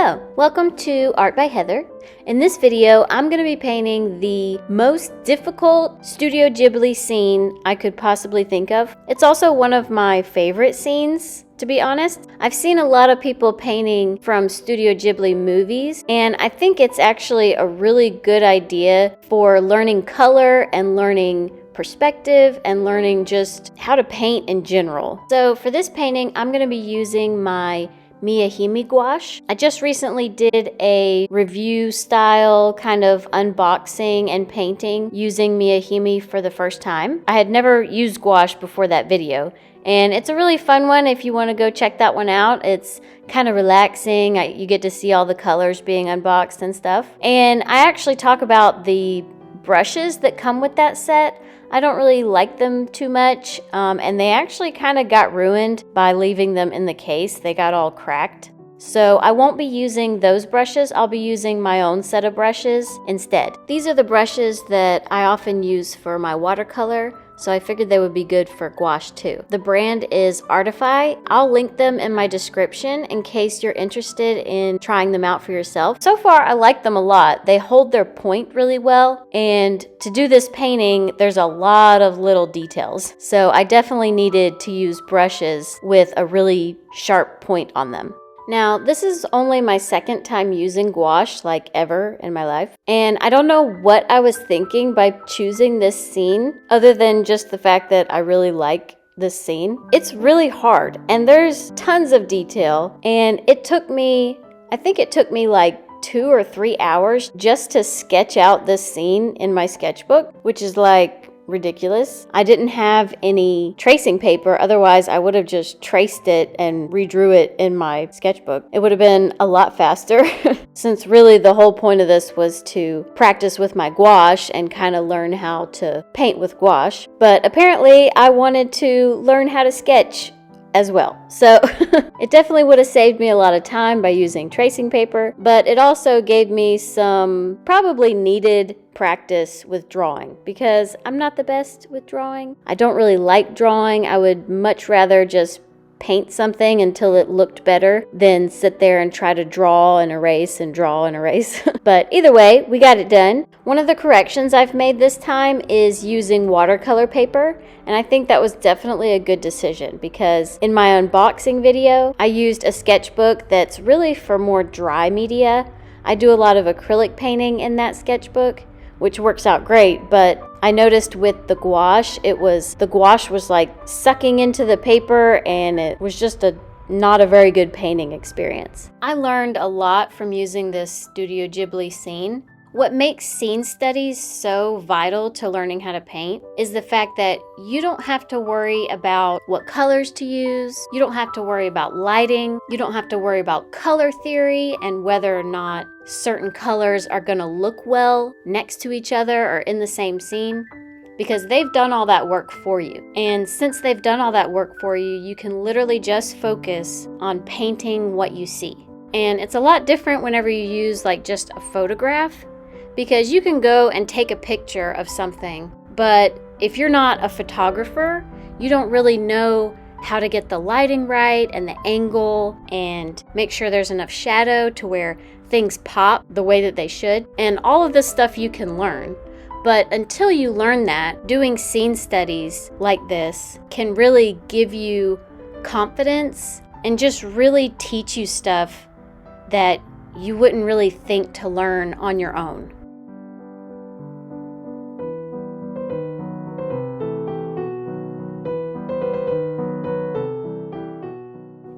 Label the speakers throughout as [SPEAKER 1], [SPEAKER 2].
[SPEAKER 1] Hello, welcome to Art by Heather. In this video, I'm going to be painting the most difficult Studio Ghibli scene I could possibly think of. It's also one of my favorite scenes, to be honest. I've seen a lot of people painting from Studio Ghibli movies, and I think it's actually a really good idea for learning color and learning perspective and learning just how to paint in general. So for this painting, I'm going to be using my Miya HIMI Gouache. I just recently did a review style kind of unboxing and painting using Miya HIMI for the first time. I had never used gouache before that video, and it's a really fun one if you want to go check that one out. It's kind of relaxing. You get to see all the colors being unboxed and stuff. And I actually talk about the brushes that come with that set. I don't really like them too much, and they actually kind of got ruined by leaving them in the case. They got all cracked. So I won't be using those brushes. I'll be using my own set of brushes instead. These are the brushes that I often use for my watercolor, so I figured they would be good for gouache too. The brand is Artify. I'll link them in my description in case you're interested in trying them out for yourself. So far, I like them a lot. They hold their point really well, and to do this painting, there's a lot of little details. So I definitely needed to use brushes with a really sharp point on them. Now, this is only my second time using gouache, like ever in my life. And I don't know what I was thinking by choosing this scene, other than just the fact that I really like this scene. It's really hard, and there's tons of detail. And I think it took me like 2 or 3 hours just to sketch out this scene in my sketchbook, which is like ridiculous. I didn't have any tracing paper, otherwise I would have just traced it and redrew it in my sketchbook. It would have been a lot faster since really the whole point of this was to practice with my gouache and kind of learn how to paint with gouache. But apparently I wanted to learn how to sketch as well. So it definitely would have saved me a lot of time by using tracing paper, but it also gave me some probably needed practice with drawing because I'm not the best with drawing. I don't really like drawing. I would much rather just paint something until it looked better than sit there and try to draw and erase and draw and erase. But either way, we got it done. One of the corrections I've made this time is using watercolor paper, and I think that was definitely a good decision because in my unboxing video, I used a sketchbook that's really for more dry media. I do a lot of acrylic painting in that sketchbook, which works out great, but I noticed with the gouache, the gouache was like sucking into the paper, and it was just not a very good painting experience. I learned a lot from using this Studio Ghibli Scene. What makes scene studies so vital to learning how to paint is the fact that you don't have to worry about what colors to use, you don't have to worry about lighting, you don't have to worry about color theory and whether or not certain colors are going to look well next to each other or in the same scene, because they've done all that work for you. And since they've done all that work for you, you can literally just focus on painting what you see. And it's a lot different whenever you use like just a photograph, because you can go and take a picture of something, but if you're not a photographer, you don't really know how to get the lighting right and the angle and make sure there's enough shadow to where things pop the way that they should. And all of this stuff you can learn. But until you learn that, doing scene studies like this can really give you confidence and just really teach you stuff that you wouldn't really think to learn on your own.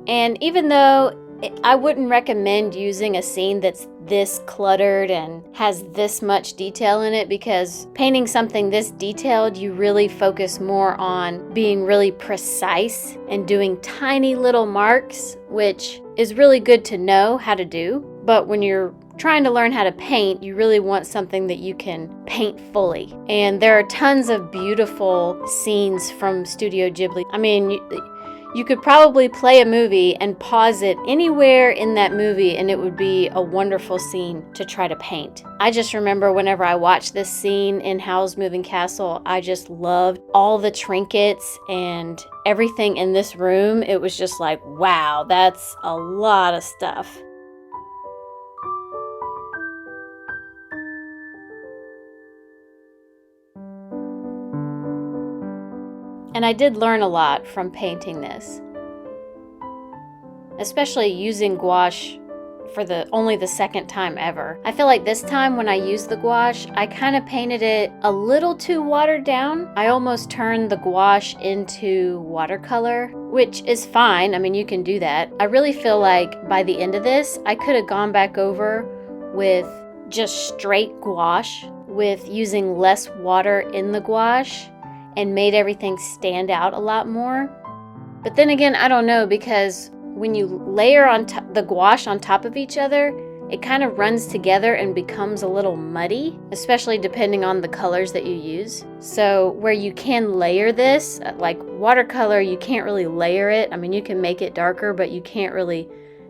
[SPEAKER 1] And even though I wouldn't recommend using a scene that's this cluttered and has this much detail in it, because painting something this detailed, you really focus more on being really precise and doing tiny little marks, which is really good to know how to do. But when you're trying to learn how to paint, you really want something that you can paint fully. And there are tons of beautiful scenes from Studio Ghibli. I mean, you could probably play a movie and pause it anywhere in that movie and it would be a wonderful scene to try to paint. I just remember whenever I watched this scene in Howl's Moving Castle, I just loved all the trinkets and everything in this room. It was just like, wow, that's a lot of stuff. And I did learn a lot from painting this, especially using gouache for only the second time ever. I feel like this time when I used the gouache, I kind of painted it a little too watered down. I almost turned the gouache into watercolor, which is fine. I mean, you can do that. I really feel like by the end of this, I could have gone back over with just straight gouache, with using less water in the gouache, and made everything stand out a lot more. But then again, I don't know, because when you layer on the gouache on top of each other, it kind of runs together and becomes a little muddy, especially depending on the colors that you use. So where you can layer this, like watercolor, you can't really layer it. I mean, you can make it darker, but you can't really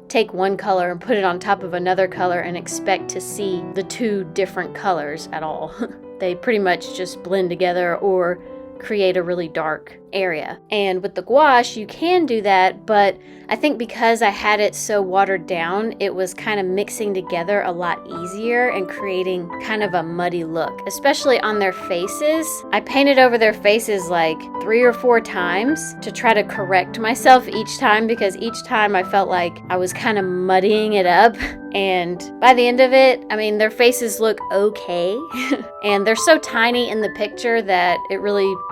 [SPEAKER 1] take one color and put it on top of another color and expect to see the two different colors at all. They pretty much just blend together or create a really dark area. And with the gouache, you can do that, but I think because I had it so watered down, it was kind of mixing together a lot easier and creating kind of a muddy look, especially on their faces. I painted over their faces like 3 or 4 times to try to correct myself each time, because each time I felt like I was kind of muddying it up. And by the end of it, I mean, their faces look okay. And they're so tiny in the picture that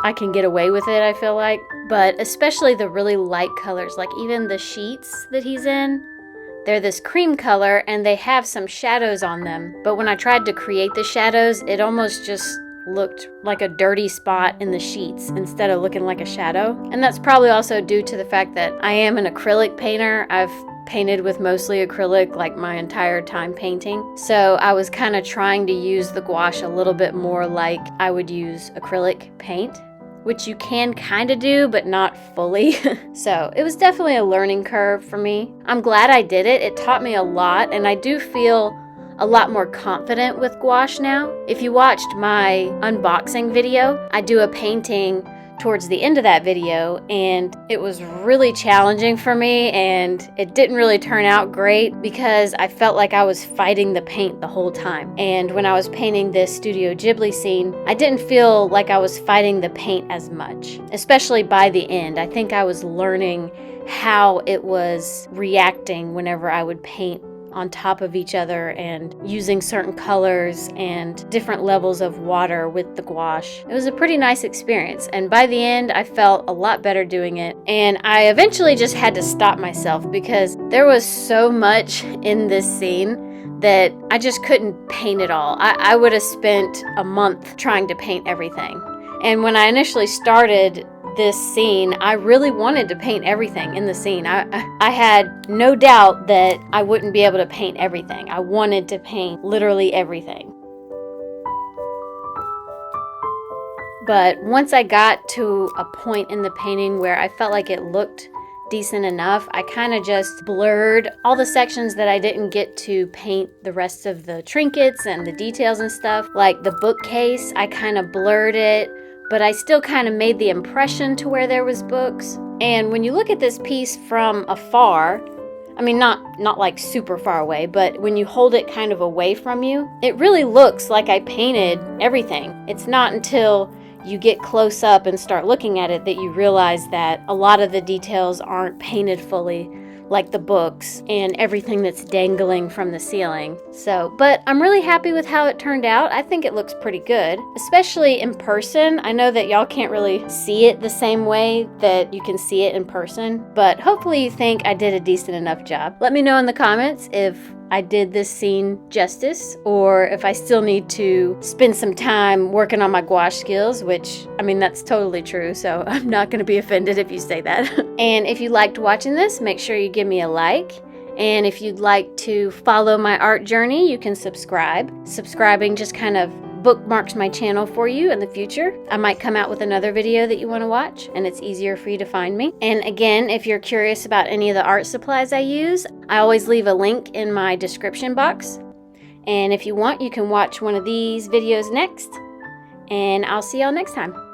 [SPEAKER 1] I can get away with it, I feel like. But especially the really light colors, like even the sheets that he's in, they're this cream color and they have some shadows on them. But when I tried to create the shadows, it almost just looked like a dirty spot in the sheets instead of looking like a shadow. And that's probably also due to the fact that I am an acrylic painter. I've painted with mostly acrylic like my entire time painting. So I was kind of trying to use the gouache a little bit more like I would use acrylic paint, which you can kind of do, but not fully. So it was definitely a learning curve for me. I'm glad I did it. It taught me a lot, and I do feel a lot more confident with gouache now. If you watched my unboxing video, I do a painting towards the end of that video, and it was really challenging for me, and it didn't really turn out great because I felt like I was fighting the paint the whole time. And when I was painting this Studio Ghibli scene, I didn't feel like I was fighting the paint as much, especially by the end. I think I was learning how it was reacting whenever I would paint on top of each other and using certain colors and different levels of water with the gouache. It was a pretty nice experience, and by the end I felt a lot better doing it. And I eventually just had to stop myself because there was so much in this scene that I just couldn't paint it all. I would have spent a month trying to paint everything. And when I initially started this scene, I really wanted to paint everything in the scene. I had no doubt that I wouldn't be able to paint everything. I wanted to paint literally everything. But once I got to a point in the painting where I felt like it looked decent enough, I kind of just blurred all the sections that I didn't get to paint the rest of the trinkets and the details and stuff. Like the bookcase, I kind of blurred it, but I still kind of made the impression to where there was books. And when you look at this piece from afar, I mean, not like super far away, but when you hold it kind of away from you, it really looks like I painted everything. It's not until you get close up and start looking at it that you realize that a lot of the details aren't painted fully, like the books and everything that's dangling from the ceiling. So, but I'm really happy with how it turned out. I think it looks pretty good, especially in person. I know that y'all can't really see it the same way that you can see it in person, but hopefully you think I did a decent enough job. Let me know in the comments if I did this scene justice, or if I still need to spend some time working on my gouache skills, which, I mean, that's totally true, so I'm not going to be offended if you say that. And if you liked watching this, make sure you give me a like. And if you'd like to follow my art journey, you can subscribe. Subscribing just kind of bookmarks my channel for you in the future. I might come out with another video that you want to watch, and it's easier for you to find me. And again, if you're curious about any of the art supplies I use, I always leave a link in my description box. And if you want, you can watch one of these videos next, and I'll see y'all next time.